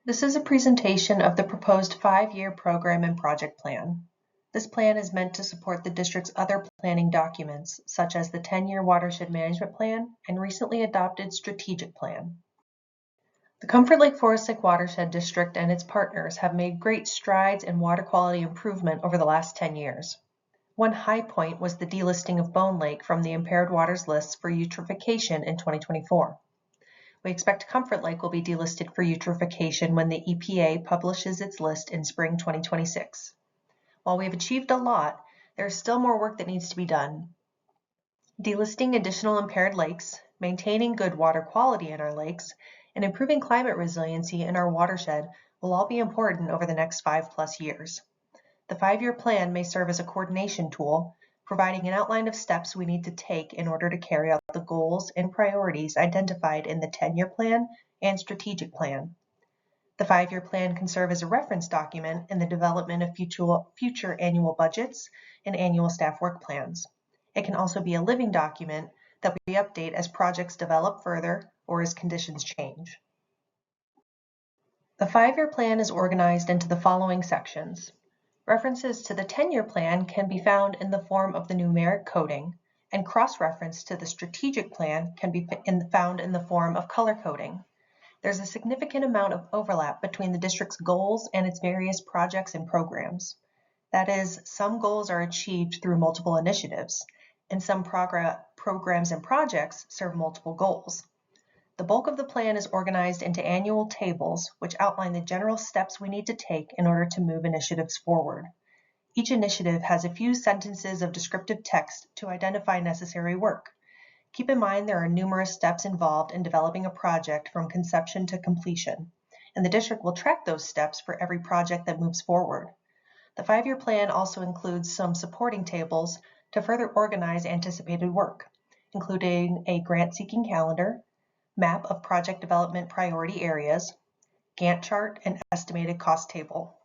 This is a presentation of the proposed 5-year program and project plan. This plan is meant to support the district's other planning documents, such as the 10-year watershed management plan and recently adopted strategic plan. The Comfort Lake Forest Lake Watershed District and its partners have made great strides in water quality improvement over the last 10 years. One high point was the delisting of Bone Lake from the impaired waters list for eutrophication in 2024. We expect Comfort Lake will be delisted for eutrophication when the EPA publishes its list in spring 2026. While we have achieved a lot, there is still more work that needs to be done. Delisting additional impaired lakes, maintaining good water quality in our lakes, and improving climate resiliency in our watershed will all be important over the next 5+ years. The 5-year plan may serve as a coordination tool, providing an outline of steps we need to take in order to carry out the goals and priorities identified in the 10-year plan and strategic plan. The 5-year plan can serve as a reference document in the development of future annual budgets and annual staff work plans. It can also be a living document that we update as projects develop further or as conditions change. The 5-year plan is organized into the following sections. References to the 10-year plan can be found in the form of the numeric coding, and cross-reference to the strategic plan can be found in the form of color coding. There's a significant amount of overlap between the district's goals and its various projects and programs. That is, some goals are achieved through multiple initiatives, and some programs and projects serve multiple goals. The bulk of the plan is organized into annual tables, which outline the general steps we need to take in order to move initiatives forward. Each initiative has a few sentences of descriptive text to identify necessary work. Keep in mind there are numerous steps involved in developing a project from conception to completion, and the district will track those steps for every project that moves forward. The 5-year plan also includes some supporting tables to further organize anticipated work, including a grant-seeking calendar, map of project development priority areas, Gantt chart, and estimated cost table.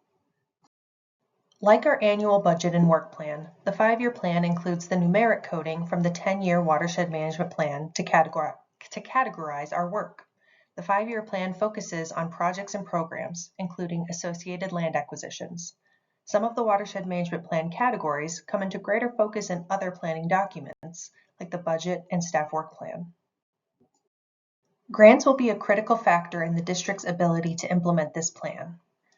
Like our annual budget and work plan, the 5-year plan includes the numeric coding from the 10-year watershed management plan to categorize our work. The 5-year plan focuses on projects and programs, including associated land acquisitions. Some of the watershed management plan categories come into greater focus in other planning documents, like the budget and staff work plan. Grants will be a critical factor in the district's ability to implement this plan.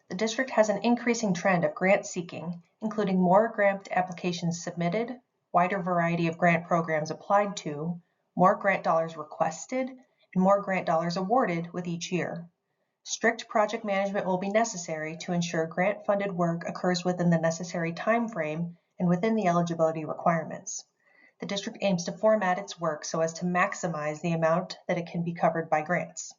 The district has an increasing trend of grant seeking, including more grant applications submitted, wider variety of grant programs applied to, more grant dollars requested, and more grant dollars awarded with each year. Strict project management will be necessary to ensure grant-funded work occurs within the necessary time frame and within the eligibility requirements. The district aims to format its work so as to maximize the amount that it can be covered by grants.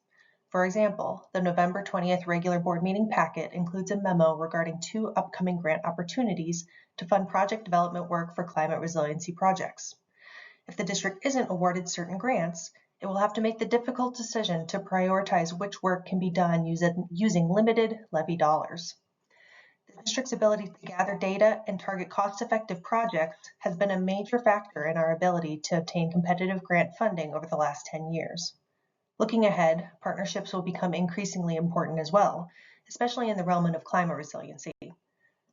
For example, the November 20th regular board meeting packet includes a memo regarding 2 upcoming grant opportunities to fund project development work for climate resiliency projects. If the district isn't awarded certain grants, it will have to make the difficult decision to prioritize which work can be done using limited levy dollars. The district's ability to gather data and target cost-effective projects has been a major factor in our ability to obtain competitive grant funding over the last 10 years. Looking ahead, partnerships will become increasingly important as well, especially in the realm of climate resiliency.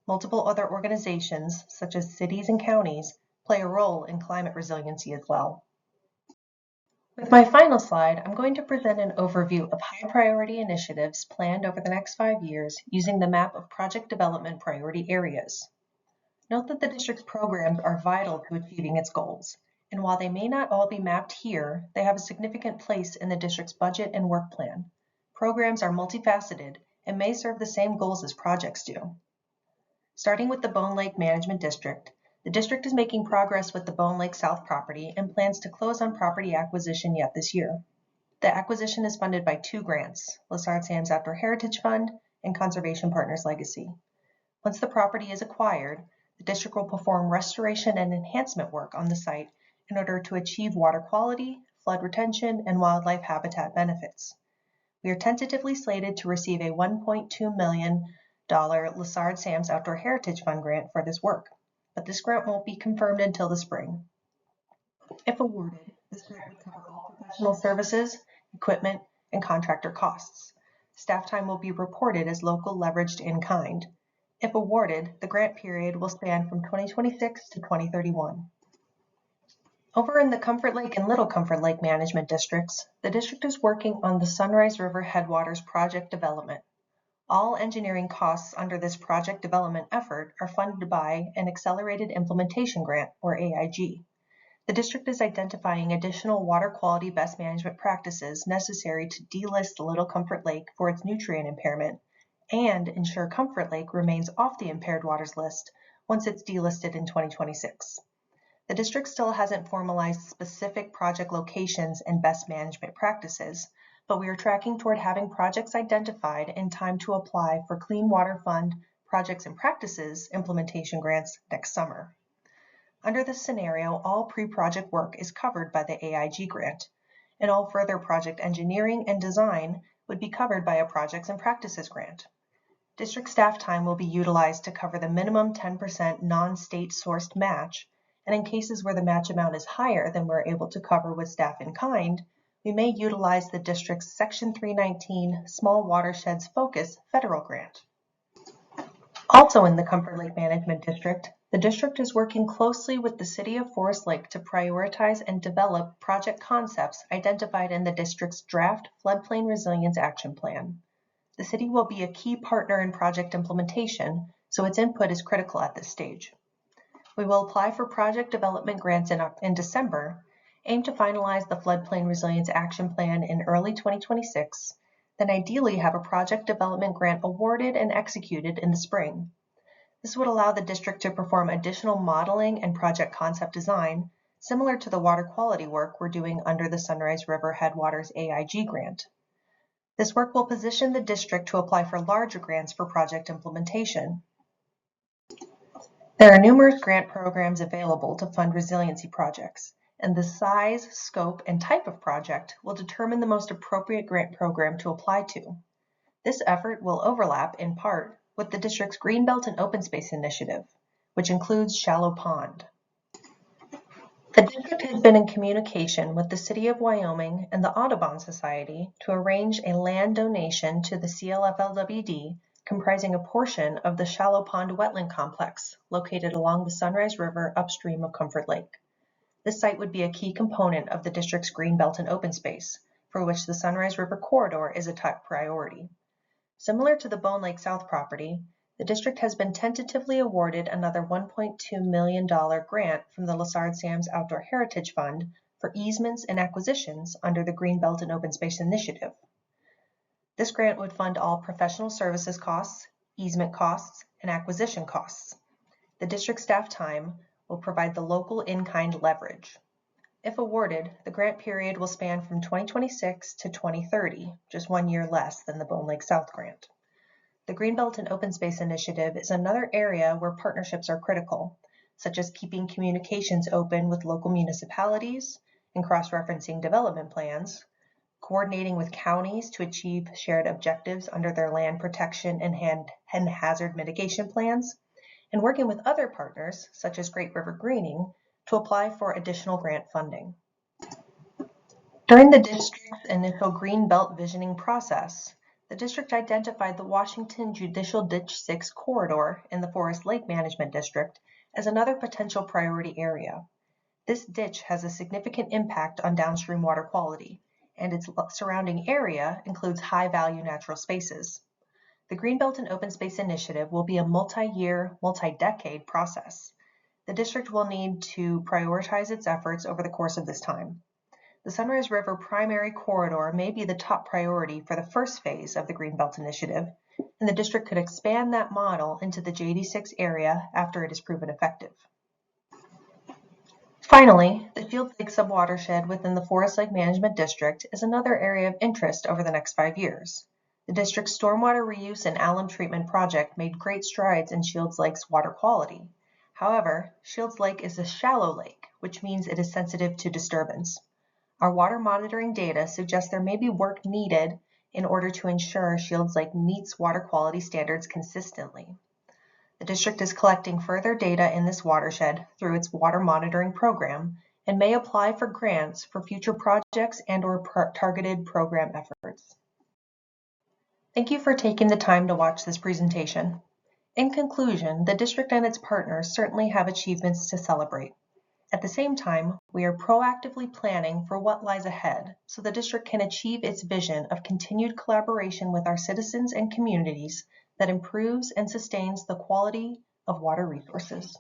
Multiple other organizations, such as cities and counties, play a role in climate resiliency as well. With my final slide, I'm going to present an overview of high-priority initiatives planned over the next 5 years using the map of project development priority areas. Note that the district's programs are vital to achieving its goals, and while they may not all be mapped here, they have a significant place in the district's budget and work plan. Programs are multifaceted and may serve the same goals as projects do. Starting with the Bone Lake Management District, the district is making progress with the Bone Lake South property and plans to close on property acquisition yet this year. The acquisition is funded by 2 grants, Lessard-Sams Outdoor Heritage Fund and Conservation Partners Legacy. Once the property is acquired, the district will perform restoration and enhancement work on the site in order to achieve water quality, flood retention, and wildlife habitat benefits. We are tentatively slated to receive a $1.2 million Lessard-Sams Outdoor Heritage Fund grant for this work, but this grant won't be confirmed until the spring. If awarded, this grant would cover all professional services, equipment, and contractor costs. Staff time will be reported as local leveraged in kind. If awarded, the grant period will span from 2026 to 2031. Over in the Comfort Lake and Little Comfort Lake Management Districts, the district is working on the Sunrise River Headwaters project development. All engineering costs under this project development effort are funded by an Accelerated Implementation Grant, or AIG. The district is identifying additional water quality best management practices necessary to delist Little Comfort Lake for its nutrient impairment and ensure Comfort Lake remains off the impaired waters list once it's delisted in 2026. The district still hasn't formalized specific project locations and best management practices, but we are tracking toward having projects identified in time to apply for Clean Water Fund Projects and Practices implementation grants next summer. Under this scenario, all pre-project work is covered by the AIG grant, and all further project engineering and design would be covered by a Projects and Practices grant. District staff time will be utilized to cover the minimum 10% non-state sourced match, and in cases where the match amount is higher than we're able to cover with staff in kind, we may utilize the district's Section 319 Small Watersheds Focus federal grant. Also in the Comfort Lake Management District, the district is working closely with the City of Forest Lake to prioritize and develop project concepts identified in the district's draft Floodplain Resilience Action Plan. The city will be a key partner in project implementation, so its input is critical at this stage. We will apply for project development grants in December, aim to finalize the Floodplain Resilience Action Plan in early 2026, then ideally have a project development grant awarded and executed in the spring. This would allow the district to perform additional modeling and project concept design, similar to the water quality work we're doing under the Sunrise River Headwaters AIG grant. This work will position the district to apply for larger grants for project implementation. There are numerous grant programs available to fund resiliency projects, and the size, scope, and type of project will determine the most appropriate grant program to apply to. This effort will overlap, in part, with the district's Greenbelt and Open Space Initiative, which includes Shallow Pond. The district has been in communication with the City of Wyoming and the Audubon Society to arrange a land donation to the CLFLWD comprising a portion of the Shallow Pond Wetland Complex located along the Sunrise River upstream of Comfort Lake. This site would be a key component of the district's Greenbelt and Open Space, for which the Sunrise River corridor is a top priority. Similar to the Bone Lake South property, the district has been tentatively awarded another $1.2 million grant from the Lessard Sams Outdoor Heritage Fund for easements and acquisitions under the Greenbelt and Open Space Initiative. This grant would fund all professional services costs, easement costs, and acquisition costs. The district staff time will provide the local in-kind leverage. If awarded, the grant period will span from 2026 to 2030, just 1 year less than the Bone Lake South grant. The Greenbelt and Open Space Initiative is another area where partnerships are critical, such as keeping communications open with local municipalities and cross-referencing development plans, coordinating with counties to achieve shared objectives under their land protection and hazard mitigation plans, and working with other partners, such as Great River Greening, to apply for additional grant funding. During the district's initial Greenbelt visioning process, the district identified the Washington Judicial Ditch 6 corridor in the Forest Lake Management District as another potential priority area. This ditch has a significant impact on downstream water quality, and its surrounding area includes high-value natural spaces. The Greenbelt and Open Space Initiative will be a multi-year, multi-decade process. The district will need to prioritize its efforts over the course of this time. The Sunrise River primary corridor may be the top priority for the first phase of the Greenbelt Initiative, and the district could expand that model into the JD6 area after it is proven effective. Finally, the Shields Lake subwatershed within the Forest Lake Management District is another area of interest over the next 5 years. The district's stormwater reuse and alum treatment project made great strides in Shields Lake's water quality. However, Shields Lake is a shallow lake, which means it is sensitive to disturbance. Our water monitoring data suggests there may be work needed in order to ensure Shields Lake meets water quality standards consistently. The district is collecting further data in this watershed through its water monitoring program and may apply for grants for future projects and/or targeted program efforts. Thank you for taking the time to watch this presentation. In conclusion, the district and its partners certainly have achievements to celebrate. At the same time, we are proactively planning for what lies ahead so the district can achieve its vision of continued collaboration with our citizens and communities that improves and sustains the quality of water resources.